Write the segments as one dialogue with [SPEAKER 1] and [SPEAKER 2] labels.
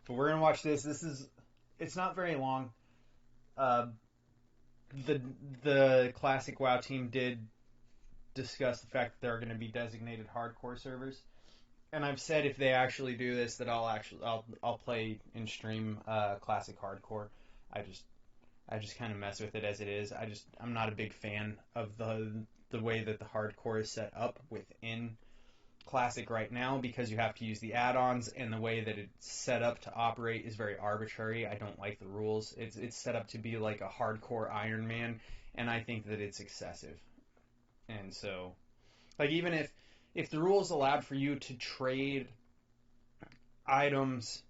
[SPEAKER 1] But we're gonna watch this. It's not very long. Uh, the classic WoW team did discuss the fact that there are going to be designated hardcore servers, and I've said if they actually do this, that I'll play in stream classic hardcore. I just kind of mess with it as it is. I'm not a big fan of the way that the hardcore is set up within classic right now, because you have to use the add-ons, and the way that it's set up to operate is very arbitrary. I don't like the rules. It's set up to be like a hardcore Iron Man, and I think that it's excessive. And so, like, even if the rules allowed for you to trade items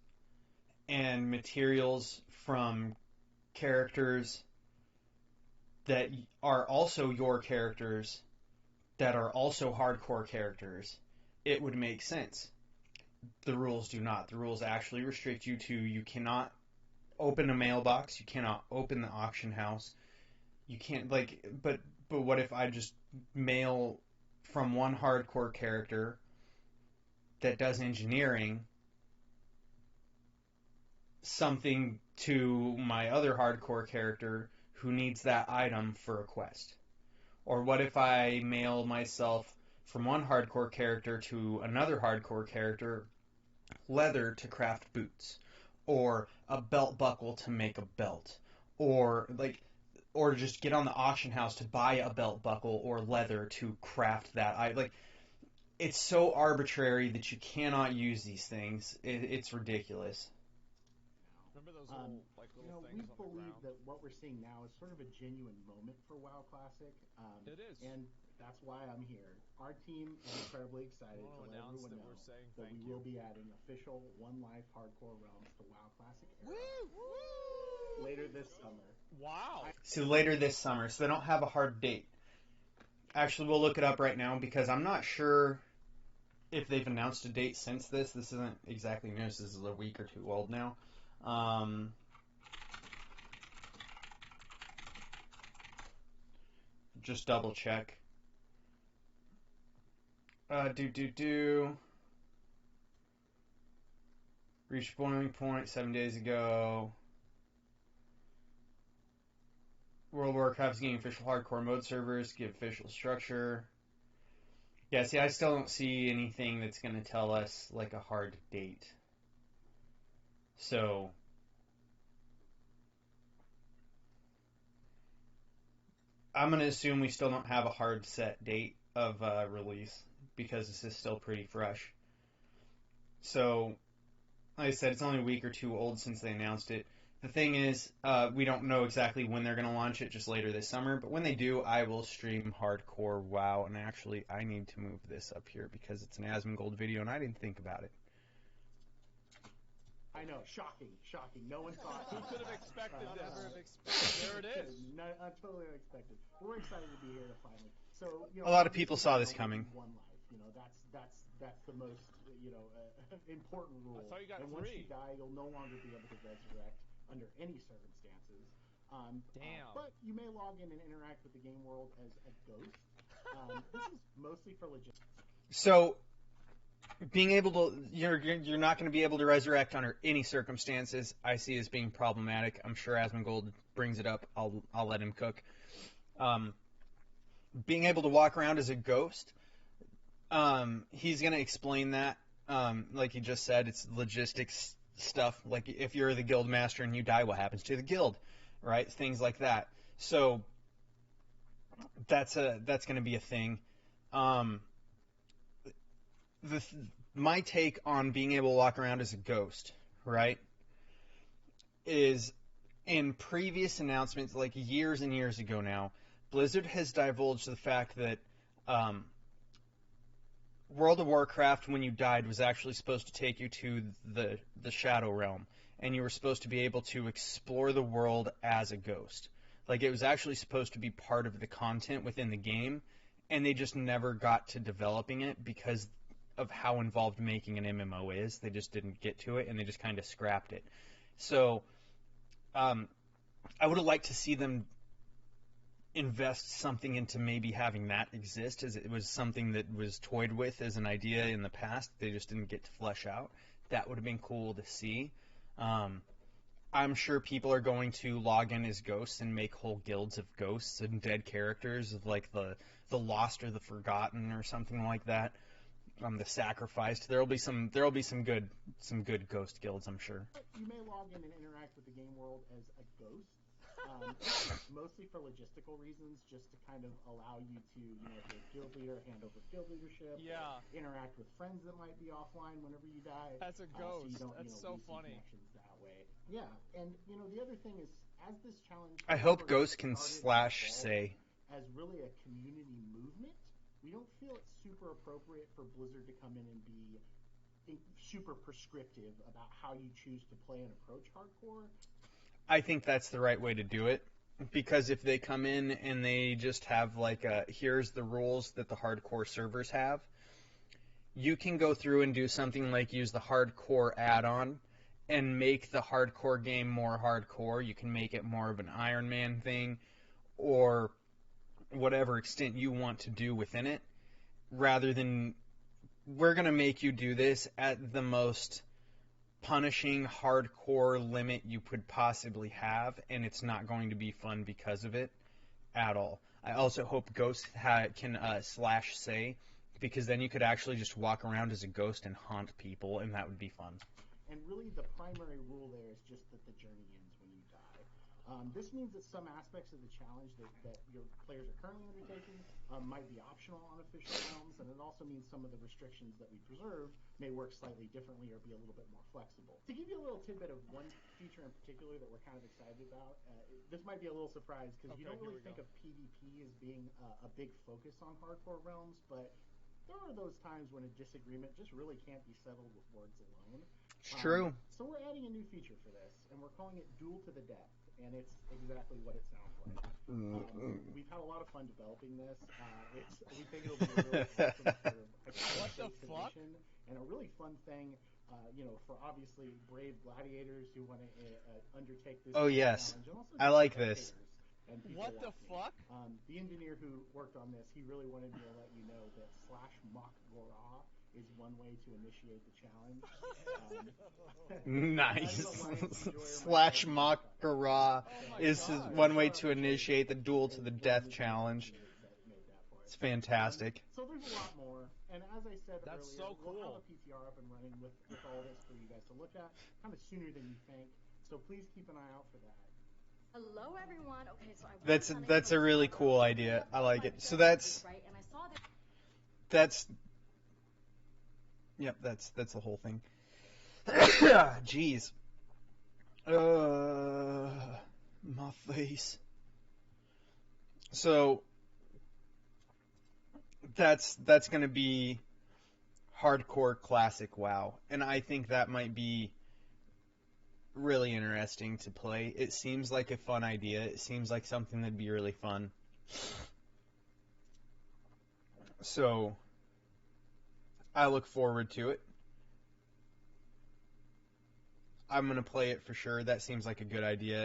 [SPEAKER 1] and materials from characters that are also your characters, that are also hardcore characters, it would make sense. The rules do not. The rules actually restrict you to, you cannot open a mailbox, you cannot open the auction house, you can't, like, but what if I just mail from one hardcore character that does engineering something to my other hardcore character who needs that item for a quest? Or what if I mail myself from one hardcore character to another hardcore character leather to craft boots, or a belt buckle to make a belt, or just get on the auction house to buy a belt buckle or leather to craft that. It's so arbitrary that you cannot use these things. It's ridiculous.
[SPEAKER 2] Remember those little things
[SPEAKER 3] we
[SPEAKER 2] on the
[SPEAKER 3] believe
[SPEAKER 2] ground?
[SPEAKER 3] that what we're seeing now is sort of a genuine moment for WoW Classic.
[SPEAKER 2] It is.
[SPEAKER 3] And that's why I'm here. Our team is incredibly excited to let
[SPEAKER 2] announce
[SPEAKER 3] everyone
[SPEAKER 2] that
[SPEAKER 3] know
[SPEAKER 2] we're saying
[SPEAKER 3] that
[SPEAKER 2] thank
[SPEAKER 3] we
[SPEAKER 2] you.
[SPEAKER 3] will be adding official One Life Hardcore Realms to WoW Classic era
[SPEAKER 2] Woo!
[SPEAKER 3] later this summer.
[SPEAKER 2] Wow.
[SPEAKER 1] So later this summer, so they don't have a hard date. Actually, we'll look it up right now, because I'm not sure if they've announced a date since this. This isn't exactly news. This is a week or two old now. Just double check. Reached boiling point 7 days ago. World of Warcraft's getting official hardcore mode servers, give official structure. Yeah, see, I still don't see anything that's going to tell us, like, a hard date. So, I'm going to assume we still don't have a hard set date of release, because this is still pretty fresh. So, like I said, it's only a week or two old since they announced it. The thing is, we don't know exactly when they're going to launch it, just later this summer. But when they do, I will stream hardcore WoW. And actually, I need to move this up here because it's an Asmongold video, and I didn't think about it.
[SPEAKER 3] I know, shocking. No one thought.
[SPEAKER 2] Who could have expected this? There it is.
[SPEAKER 3] Totally unexpected. We're excited to be here to finally. So,
[SPEAKER 1] a lot of people saw this coming.
[SPEAKER 3] One life, that's the most important rule.
[SPEAKER 2] I thought you got
[SPEAKER 3] and
[SPEAKER 2] 3.
[SPEAKER 3] once you die, you'll no longer be able to resurrect under any circumstances.
[SPEAKER 2] Damn.
[SPEAKER 3] But you may log in and interact with the game world as a ghost. This is mostly for legit.
[SPEAKER 1] So, being able to, you're not going to be able to resurrect under any circumstances, I see as being problematic. I'm sure Asmongold brings it up. I'll let him cook. Being able to walk around as a ghost, he's going to explain that. Like he just said, it's logistics stuff. Like, if you're the guild master and you die, what happens to the guild, right? Things like that. So that's going to be a thing. My take on being able to walk around as a ghost, right, is in previous announcements, like years and years ago now, Blizzard has divulged the fact that World of Warcraft, when you died, was actually supposed to take you to the Shadow Realm, and you were supposed to be able to explore the world as a ghost. Like, it was actually supposed to be part of the content within the game, and they just never got to developing it because of how involved making an MMO is. They just didn't get to it, and they just kind of scrapped it. So, I would have liked to see them invest something into maybe having that exist, as it was something that was toyed with as an idea in the past. They just didn't get to flesh out. That would have been cool to see. I'm sure people are going to log in as ghosts and make whole guilds of ghosts and dead characters, of like the lost or the forgotten or something like that. The sacrificed. There'll be some good ghost guilds, I'm sure.
[SPEAKER 3] You may log in and interact with the game world as a ghost. Mostly for logistical reasons, just to kind of allow you to, if you're a guild leader, hand over guild leadership.
[SPEAKER 2] Yeah.
[SPEAKER 3] Interact with friends that might be offline whenever you die.
[SPEAKER 2] That's a ghost.
[SPEAKER 3] So you don't,
[SPEAKER 2] That's
[SPEAKER 3] lose
[SPEAKER 2] so funny.
[SPEAKER 3] connections that way. Yeah, and the other thing is, as this challenge,
[SPEAKER 1] I hope Ghost can slash say.
[SPEAKER 3] As really a community movement, we don't feel it's super appropriate for Blizzard to come in and be super prescriptive about how you choose to play and approach hardcore.
[SPEAKER 1] I think that's the right way to do it, because if they come in and they just have like here's the rules that the hardcore servers have, you can go through and do something like use the hardcore add-on and make the hardcore game more hardcore. You can make it more of an Iron Man thing, or whatever extent you want to do within it, rather than we're going to make you do this at the most punishing hardcore limit you could possibly have, and it's not going to be fun because of it at all. I also hope Ghost can slash say, because then you could actually just walk around as a ghost and haunt people, and that would be fun.
[SPEAKER 3] And really the primary rule there is just that the journey ends when you die. This means that some aspects of the challenge that your players are currently undertaking might be optional on official realms, and it also means some of the restrictions that we preserve may work slightly differently or be a little bit more flexible. To give you a little tidbit of one feature in particular that we're kind of excited about, this might be a little surprise because you don't really think of PvP as being a big focus on hardcore realms, but there are those times when a disagreement just really can't be settled with words alone.
[SPEAKER 1] It's true.
[SPEAKER 3] So we're adding a new feature for this, and we're calling it Duel to the Death, and it's exactly what it sounds like. We've had a lot of fun developing this. We think it'll be a really awesome sort of
[SPEAKER 2] What the fuck?
[SPEAKER 3] And a really fun thing, for obviously brave gladiators who want to undertake this.
[SPEAKER 1] Oh yes,
[SPEAKER 3] challenge, and also
[SPEAKER 1] I like this.
[SPEAKER 3] And
[SPEAKER 2] What the fuck?
[SPEAKER 3] The engineer who worked on this, he really wanted me to let you know that /mock Gorah is one way to initiate the challenge.
[SPEAKER 1] Nice. /mock Gorah is one way to initiate the Duel to the Death challenge. It's fantastic.
[SPEAKER 3] So there's a lot more, and as I said
[SPEAKER 2] That's
[SPEAKER 3] earlier,
[SPEAKER 2] so cool.
[SPEAKER 3] we'll have a PTR up and running with all this for you guys to look at, kind of sooner than you think. So please keep an eye out for that.
[SPEAKER 4] Hello, everyone. Okay, so
[SPEAKER 1] That's a really cool idea. I like it. So that's yep. That's the whole thing. Jeez. My face. So that's gonna be hardcore classic WoW, and I think that might be really interesting to play. It seems like a fun idea. It seems like something that'd be really fun. So I look forward to it. I'm going to play it for sure. That seems like a good idea.